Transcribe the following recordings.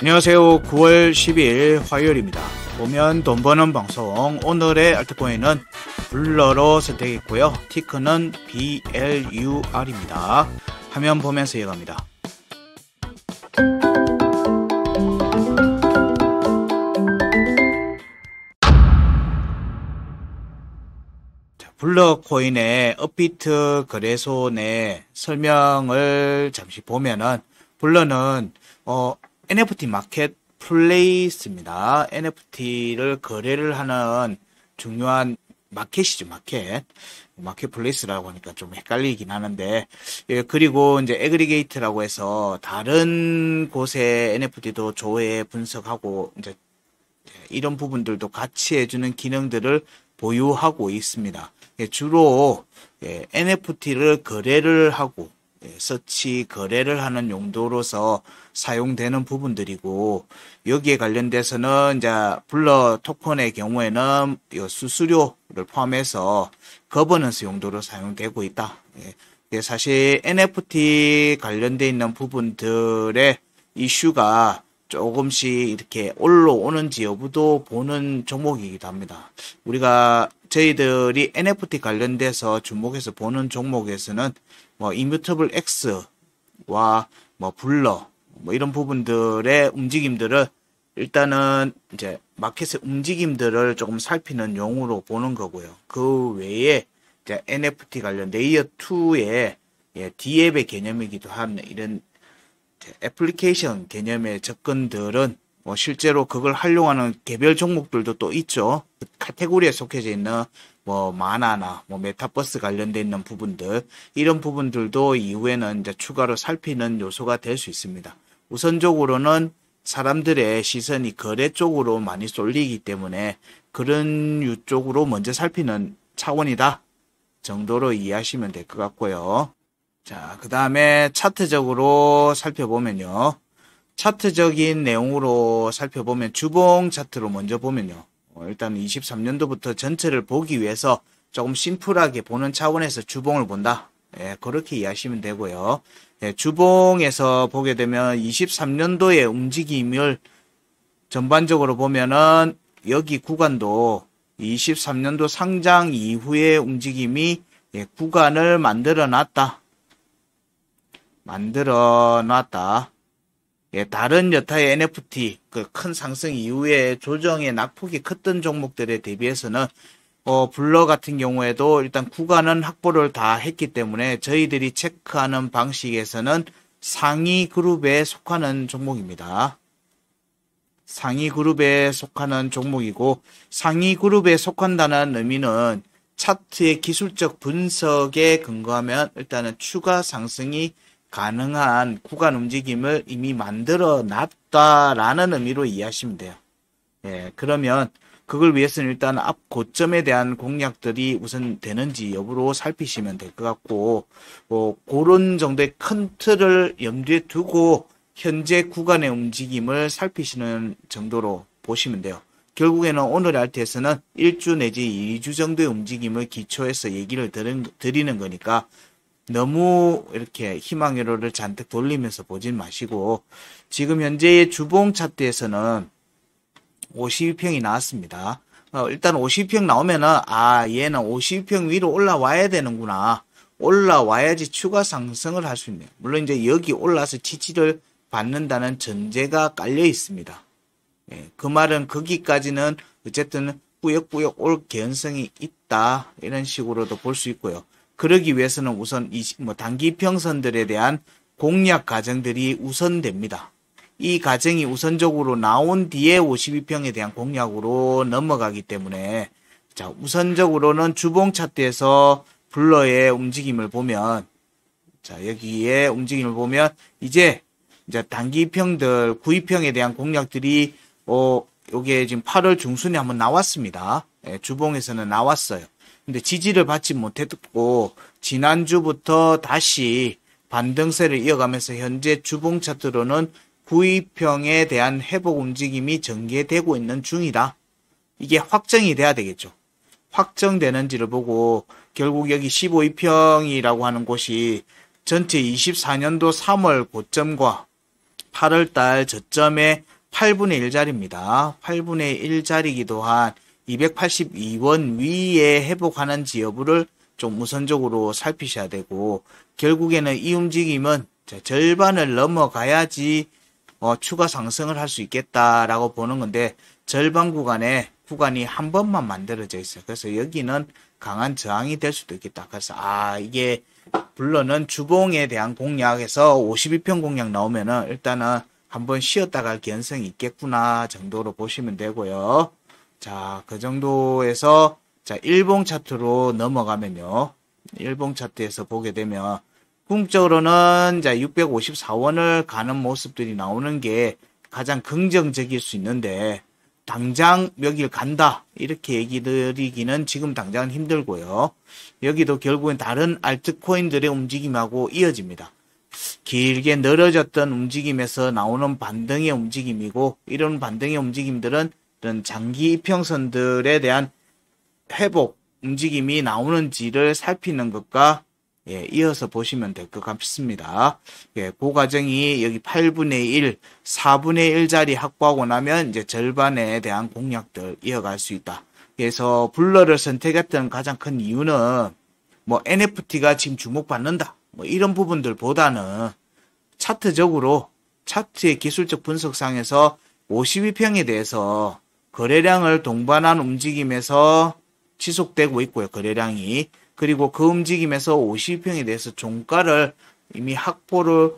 안녕하세요. 9월 10일 화요일입니다. 보면 돈 버는 방송. 오늘의 알트코인은 블러로 선택했고요. 티커는 BLUR입니다. 화면 보면서 이어갑니다. 블러 코인의 업비트 거래소 내 설명을 잠시 보면은 블러는 NFT 마켓 플레이스입니다. NFT를 거래를 하는 중요한 마켓이죠, 마켓 플레이스라고 하니까 좀 헷갈리긴 하는데, 예, 그리고 이제 애그리게이트라고 해서 다른 곳의 NFT도 조회 분석하고 이제 이런 부분들도 같이 해주는 기능들을 보유하고 있습니다. 예, 주로 NFT를 거래를 하고 서치 거래를 하는 용도로서 사용되는 부분들이고, 여기에 관련돼서는 이제 블러 토큰의 경우에는 수수료를 포함해서 거버넌스 용도로 사용되고 있다. 사실 NFT 관련돼 있는 부분들의 이슈가 조금씩 이렇게 올라오는지 여부도 보는 종목이기도 합니다. 저희들이 NFT 관련돼서 주목해서 보는 종목에서는 이뮤터블 X와 블러 이런 부분들의 움직임들을 일단은 이제 마켓의 움직임들을 조금 살피는 용으로 보는 거고요. 그 외에 이제 NFT 관련 레이어 2의 D앱의 개념이기도 한 이런 애플리케이션 개념의 접근들은 실제로 그걸 활용하는 개별 종목들도 또 있죠. 그 카테고리에 속해져 있는 마나나 메타버스 관련돼 있는 부분들, 이런 부분들도 이후에는 이제 추가로 살피는 요소가 될 수 있습니다. 우선적으로는 사람들의 시선이 거래 쪽으로 많이 쏠리기 때문에 그런 유 쪽으로 먼저 살피는 차원이다 정도로 이해하시면 될 것 같고요. 자, 그 다음에 차트적으로 살펴보면요. 차트적인 내용으로 살펴보면 주봉 차트로 먼저 보면요. 일단 23년도부터 전체를 보기 위해서 조금 심플하게 보는 차원에서 주봉을 본다. 그렇게 이해하시면 되고요. 주봉에서 보게 되면 23년도의 움직임을 전반적으로 보면은 여기 구간도 23년도 상장 이후의 움직임이 구간을 만들어 놨다. 다른 여타의 NFT 그 큰 상승 이후에 조정의 낙폭이 컸던 종목들에 대비해서는 블러 같은 경우에도 일단 구간은 확보를 다 했기 때문에 저희들이 체크하는 방식에서는 상위 그룹에 속하는 종목입니다. 상위 그룹에 속하는 종목이고, 상위 그룹에 속한다는 의미는 차트의 기술적 분석에 근거하면 일단은 추가 상승이 가능한 구간 움직임을 이미 만들어 놨다라는 의미로 이해하시면 돼요. 그러면 그걸 위해서는 일단 앞 고점에 대한 공략들이 우선 되는지 여부로 살피시면 될 것 같고, 그런 정도의 큰 틀을 염두에 두고 현재 구간의 움직임을 살피시는 정도로 보시면 돼요. 결국에는 오늘 알트에서는 1주 내지 2주 정도의 움직임을 기초해서 얘기를 드리는 거니까 너무 이렇게 희망회로를 잔뜩 돌리면서 보진 마시고, 지금 현재의 주봉 차트에서는 52평이 나왔습니다. 일단 52평 나오면은 얘는 52평 위로 올라와야 되는구나, 올라와야지 추가 상승을 할 수 있네요. 물론 이제 여기 올라서 지지를 받는다는 전제가 깔려 있습니다. 그 말은 거기까지는 어쨌든 꾸역꾸역 올 개연성이 있다, 이런 식으로도 볼 수 있고요. 그러기 위해서는 우선 단기 평선들에 대한 공략 과정들이 우선됩니다. 이 과정이 우선적으로 나온 뒤에 52평에 대한 공략으로 넘어가기 때문에, 자, 우선적으로는 주봉 차트에서 블러의 움직임을 보면, 자, 여기에 움직임을 보면 이제 단기 평들 9위평에 대한 공략들이 요게 지금 8월 중순에 한번 나왔습니다. 주봉에서는 나왔어요. 근데 지지를 받지 못했고 지난주부터 다시 반등세를 이어가면서 현재 주봉 차트로는 9위평에 대한 회복 움직임이 전개되고 있는 중이다. 이게 확정이 돼야 되겠죠. 확정되는지를 보고 결국 여기 15위평이라고 하는 곳이 전체 24년도 3월 고점과 8월달 저점의 8분의 1짜리입니다. 8분의 1짜리기도 한 282원 위에 회복하는지 여부를 좀 우선적으로 살피셔야 되고, 결국에는 이 움직임은 절반을 넘어가야지 추가 상승을 할 수 있겠다라고 보는 건데, 절반 구간이 한 번만 만들어져 있어요. 그래서 여기는 강한 저항이 될 수도 있겠다. 그래서 이게 불러는 주봉에 대한 공략에서 52평 공략 나오면은 일단은 한번 쉬었다 갈 개연성이 있겠구나 정도로 보시면 되고요. 자, 그 정도에서 자, 일봉 차트로 넘어가면요. 일봉 차트에서 보게 되면 궁극적으로는 자, 654원을 가는 모습들이 나오는 게 가장 긍정적일 수 있는데, 당장 여길 간다 이렇게 얘기 드리기는 지금 당장은 힘들고요. 여기도 결국엔 다른 알트코인들의 움직임하고 이어집니다. 길게 늘어졌던 움직임에서 나오는 반등의 움직임이고, 이런 반등의 움직임들은 이런 장기 이평선들에 대한 회복 움직임이 나오는지를 살피는 것과 이어서 보시면 될 것 같습니다. 그 과정이 여기 8분의 1, 4분의 1짜리 확보하고 나면 이제 절반에 대한 공략들 이어갈 수 있다. 그래서 블러를 선택했던 가장 큰 이유는 뭐 NFT가 지금 주목받는다, 뭐 이런 부분들보다는 차트적으로 차트의 기술적 분석상에서 52평에 대해서 거래량을 동반한 움직임에서 지속되고 있고요. 거래량이. 그리고 그 움직임에서 52평에 대해서 종가를 이미 확보를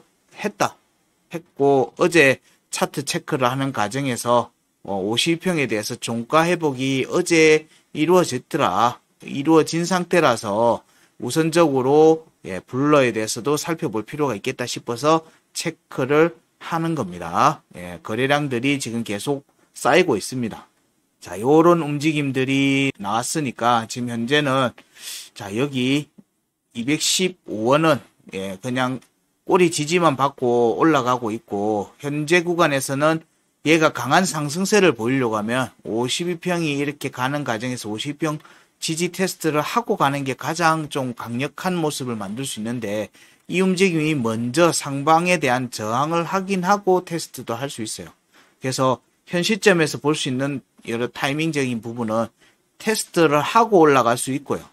했고, 어제 차트 체크를 하는 과정에서 52평에 대해서 종가 회복이 어제 이루어진 상태라서 우선적으로 블러에 대해서도 살펴볼 필요가 있겠다 싶어서 체크를 하는 겁니다. 거래량들이 지금 계속 쌓이고 있습니다. 자, 요런 움직임들이 나왔으니까 지금 현재는 자, 여기 215원은 그냥 꼬리 지지만 받고 올라가고 있고, 현재 구간에서는 얘가 강한 상승세를 보이려고 하면 52평이 이렇게 가는 과정에서 52평 지지 테스트를 하고 가는 게 가장 좀 강력한 모습을 만들 수 있는데, 이 움직임이 먼저 상방에 대한 저항을 확인하고 테스트도 할 수 있어요. 그래서 현 시점에서 볼 수 있는 여러 타이밍적인 부분은 테스트를 하고 올라갈 수 있고요.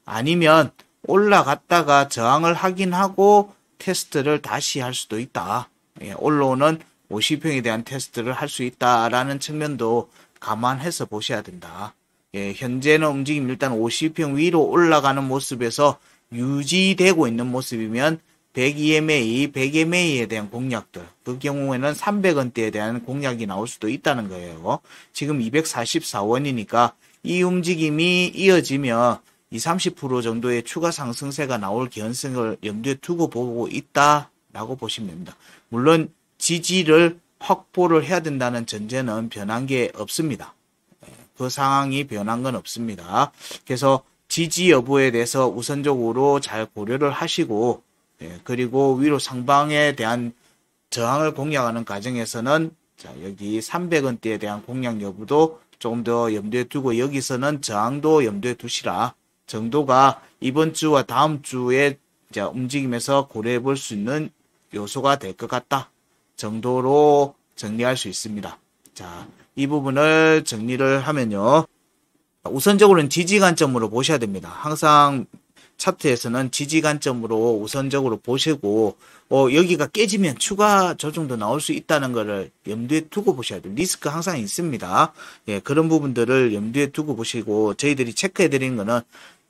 아니면 올라갔다가 저항을 확인하고 테스트를 다시 할 수도 있다. 올라오는 50평에 대한 테스트를 할 수 있다라는 측면도 감안해서 보셔야 된다. 현재는 움직임 일단 50평 위로 올라가는 모습에서 유지되고 있는 모습이면 100EMA, 100MA에 대한 공략들, 그 경우에는 300원대에 대한 공략이 나올 수도 있다는 거예요. 지금 244원이니까 이 움직임이 이어지면 20-30% 정도의 추가 상승세가 나올 개연성을 염두에 두고 보고 있다라고 보시면 됩니다. 물론 지지를 확보를 해야 된다는 전제는 변한 게 없습니다. 그 상황이 변한 건 없습니다. 그래서 지지 여부에 대해서 우선적으로 잘 고려를 하시고, 그리고 위로 상방에 대한 저항을 공략하는 과정에서는 자, 여기 300원대에 대한 공략 여부도 조금 더 염두에 두고, 여기서는 저항도 염두에 두시라 정도가 이번 주와 다음 주에 움직임에서 고려해 볼 수 있는 요소가 될 것 같다 정도로 정리할 수 있습니다. 자, 이 부분을 정리를 하면요. 우선적으로는 지지 관점으로 보셔야 됩니다. 항상 차트에서는 지지 관점으로 우선적으로 보시고, 여기가 깨지면 추가 조정도 나올 수 있다는 것을 염두에 두고 보셔야 돼요. 리스크 항상 있습니다. 그런 부분들을 염두에 두고 보시고, 저희들이 체크해 드리는 거는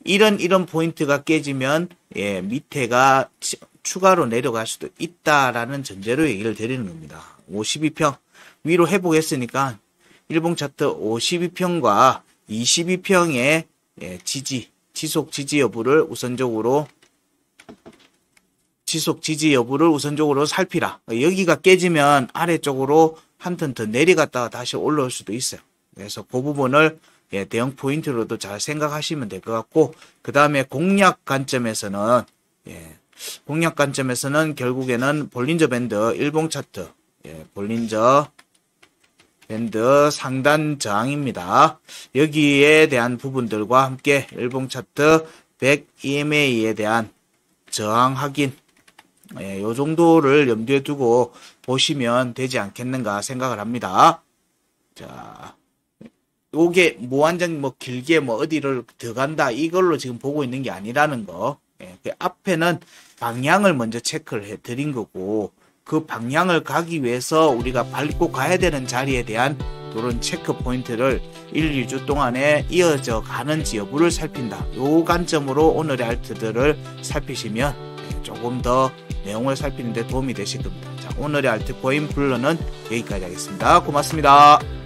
이런 포인트가 깨지면 밑에가 추가로 내려갈 수도 있다라는 전제로 얘기를 드리는 겁니다. 52평 위로 회복했으니까 일봉 차트 52평과 22평의 지속 지지 여부를 우선적으로 살피라. 여기가 깨지면 아래쪽으로 한 턴 더 내려갔다가 다시 올라올 수도 있어요. 그래서 그 부분을 대응 포인트로도 잘 생각하시면 될 것 같고, 그 다음에 공략 관점에서는 결국에는 볼린저 밴드 일봉 차트, 볼린저 밴드 상단 저항입니다. 여기에 대한 부분들과 함께 일봉 차트 100 EMA에 대한 저항 확인, 예, 요 정도를 염두에 두고 보시면 되지 않겠는가 생각을 합니다. 자, 요게 무한정 뭐 길게 뭐 어디를 들어간다 이걸로 지금 보고 있는 게 아니라는 거. 예, 그 앞에는 방향을 먼저 체크를 해 드린 거고, 그 방향을 가기 위해서 우리가 밟고 가야 되는 자리에 대한 그런 체크 포인트를 1, 2주 동안에 이어져 가는지 여부를 살핀다. 요 관점으로 오늘의 알트들을 살피시면 조금 더 내용을 살피는 데 도움이 되실 겁니다. 자, 오늘의 알트코인 블러는 여기까지 하겠습니다. 고맙습니다.